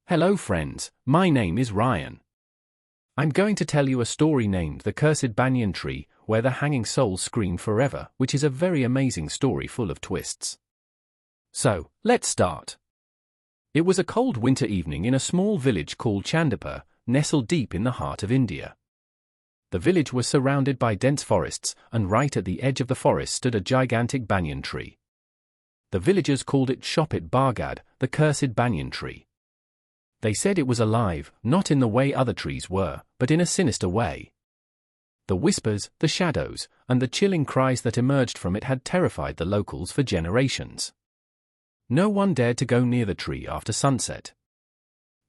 Hello friends, my name is Ryan. I'm going to tell you a story named The Cursed Banyan Tree, Where the Hanging Souls Scream Forever, which is a very amazing story full of twists. So, let's start. It was a cold winter evening in a small village called Chandipur, nestled deep in the heart of India. The village was surrounded by dense forests, and right at the edge of the forest stood a gigantic banyan tree. The villagers called it Shopit Bargad, the cursed banyan tree. They said it was alive, not in the way other trees were, but in a sinister way. The whispers, the shadows, and the chilling cries that emerged from it had terrified the locals for generations. No one dared to go near the tree after sunset.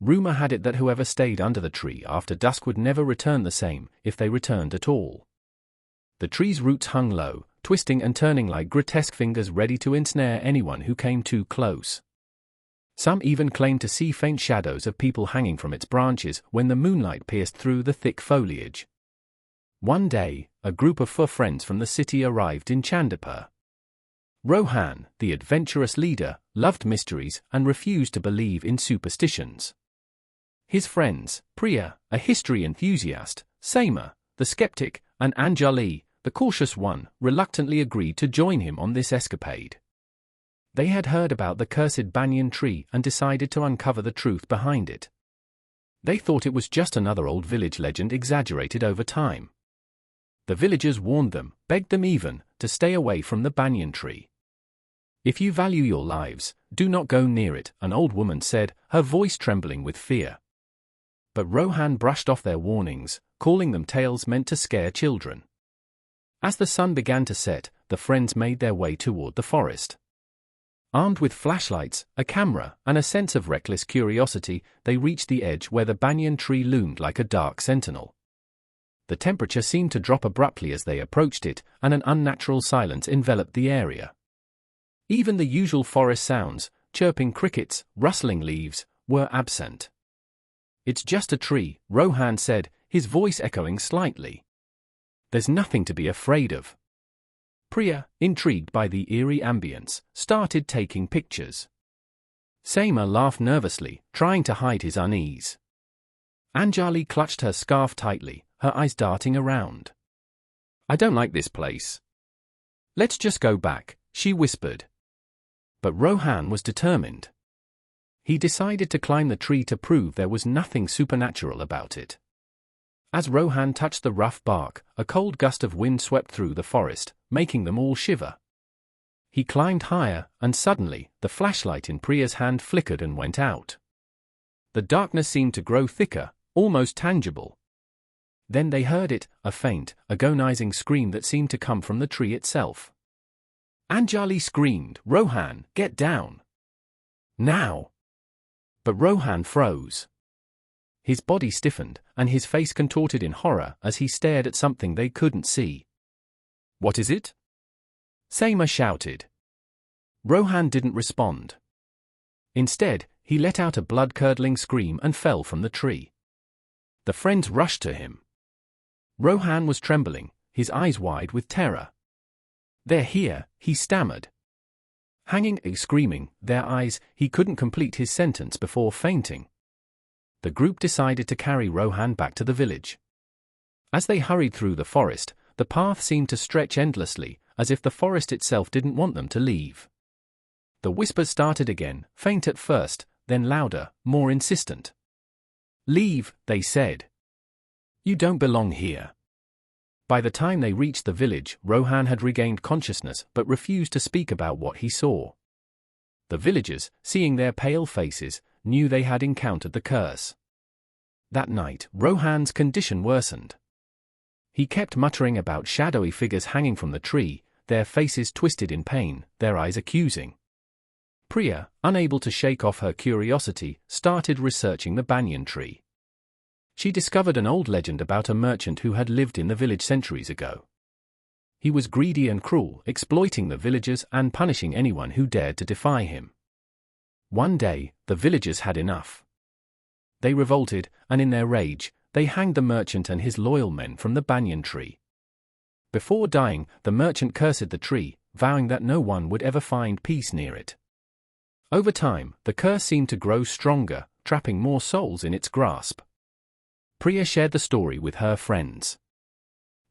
Rumor had it that whoever stayed under the tree after dusk would never return the same, if they returned at all. The tree's roots hung low, twisting and turning like grotesque fingers ready to ensnare anyone who came too close. Some even claimed to see faint shadows of people hanging from its branches when the moonlight pierced through the thick foliage. One day, a group of 4 friends from the city arrived in Chandipur. Rohan, the adventurous leader, loved mysteries and refused to believe in superstitions. His friends, Priya, a history enthusiast, Seema, the skeptic, and Anjali, the cautious one, reluctantly agreed to join him on this escapade. They had heard about the cursed banyan tree and decided to uncover the truth behind it. They thought it was just another old village legend exaggerated over time. The villagers warned them, begged them even, to stay away from the banyan tree. "If you value your lives, do not go near it," an old woman said, her voice trembling with fear. But Rohan brushed off their warnings, calling them tales meant to scare children. As the sun began to set, the friends made their way toward the forest. Armed with flashlights, a camera, and a sense of reckless curiosity, they reached the edge where the banyan tree loomed like a dark sentinel. The temperature seemed to drop abruptly as they approached it, and an unnatural silence enveloped the area. Even the usual forest sounds, chirping crickets, rustling leaves, were absent. "It's just a tree," Rohan said, his voice echoing slightly. "There's nothing to be afraid of." Priya, intrigued by the eerie ambience, started taking pictures. Seema laughed nervously, trying to hide his unease. Anjali clutched her scarf tightly, her eyes darting around. "I don't like this place. Let's just go back," she whispered. But Rohan was determined. He decided to climb the tree to prove there was nothing supernatural about it. As Rohan touched the rough bark, a cold gust of wind swept through the forest, making them all shiver. He climbed higher, and suddenly, the flashlight in Priya's hand flickered and went out. The darkness seemed to grow thicker, almost tangible. Then they heard it, a faint, agonizing scream that seemed to come from the tree itself. Anjali screamed, "Rohan, get down! Now!" But Rohan froze. His body stiffened, and his face contorted in horror as he stared at something they couldn't see. "What is it?" Seema shouted. Rohan didn't respond. Instead, he let out a blood-curdling scream and fell from the tree. The friends rushed to him. Rohan was trembling, his eyes wide with terror. "They're here," he stammered. Hanging, screaming, their eyes, he couldn't complete his sentence before fainting. The group decided to carry Rohan back to the village. As they hurried through the forest, the path seemed to stretch endlessly, as if the forest itself didn't want them to leave. The whispers started again, faint at first, then louder, more insistent. "Leave," they said. "You don't belong here." By the time they reached the village, Rohan had regained consciousness but refused to speak about what he saw. The villagers, seeing their pale faces, knew they had encountered the curse. That night, Rohan's condition worsened. He kept muttering about shadowy figures hanging from the tree, their faces twisted in pain, their eyes accusing. Priya, unable to shake off her curiosity, started researching the banyan tree. She discovered an old legend about a merchant who had lived in the village centuries ago. He was greedy and cruel, exploiting the villagers and punishing anyone who dared to defy him. One day, the villagers had enough. They revolted, and in their rage, they hanged the merchant and his loyal men from the banyan tree. Before dying, the merchant cursed the tree, vowing that no one would ever find peace near it. Over time, the curse seemed to grow stronger, trapping more souls in its grasp. Priya shared the story with her friends.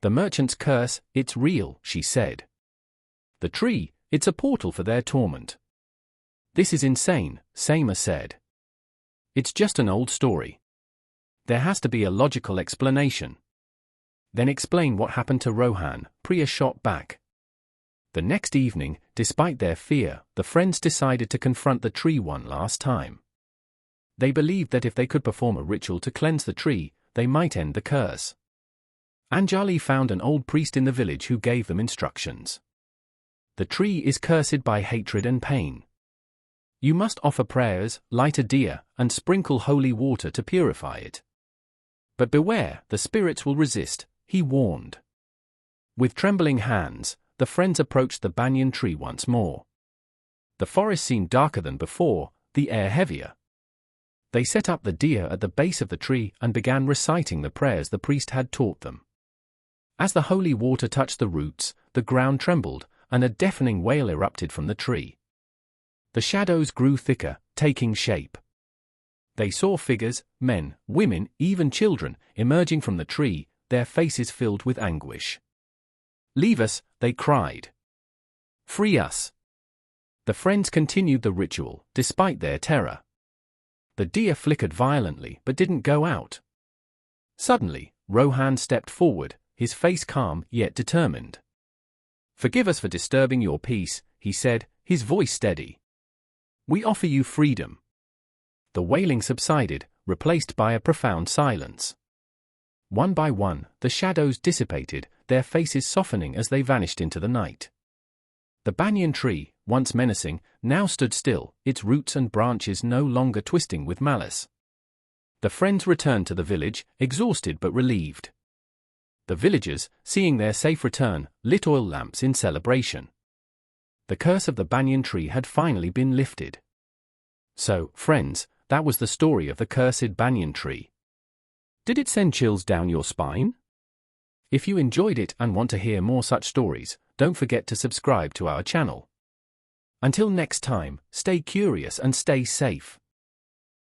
"The merchant's curse, it's real," she said. "The tree, it's a portal for their torment." "This is insane," Seema said. "It's just an old story. There has to be a logical explanation." "Then explain what happened to Rohan," Priya shot back. The next evening, despite their fear, the friends decided to confront the tree one last time. They believed that if they could perform a ritual to cleanse the tree, they might end the curse. Anjali found an old priest in the village who gave them instructions. "The tree is cursed by hatred and pain. You must offer prayers, light a diya, and sprinkle holy water to purify it. But beware, the spirits will resist," he warned. With trembling hands, the friends approached the banyan tree once more. The forest seemed darker than before, the air heavier. They set up the diya at the base of the tree and began reciting the prayers the priest had taught them. As the holy water touched the roots, the ground trembled, and a deafening wail erupted from the tree. The shadows grew thicker, taking shape. They saw figures, men, women, even children, emerging from the tree, their faces filled with anguish. "Leave us," they cried. "Free us." The friends continued the ritual, despite their terror. The diya flickered violently but didn't go out. Suddenly, Rohan stepped forward, his face calm yet determined. "Forgive us for disturbing your peace," he said, his voice steady. "We offer you freedom." The wailing subsided, replaced by a profound silence. One by one, the shadows dissipated, their faces softening as they vanished into the night. The banyan tree, once menacing, now stood still, its roots and branches no longer twisting with malice. The friends returned to the village, exhausted but relieved. The villagers, seeing their safe return, lit oil lamps in celebration. The curse of the banyan tree had finally been lifted. So, friends, that was the story of the cursed banyan tree. Did it send chills down your spine? If you enjoyed it and want to hear more such stories, don't forget to subscribe to our channel. Until next time, stay curious and stay safe.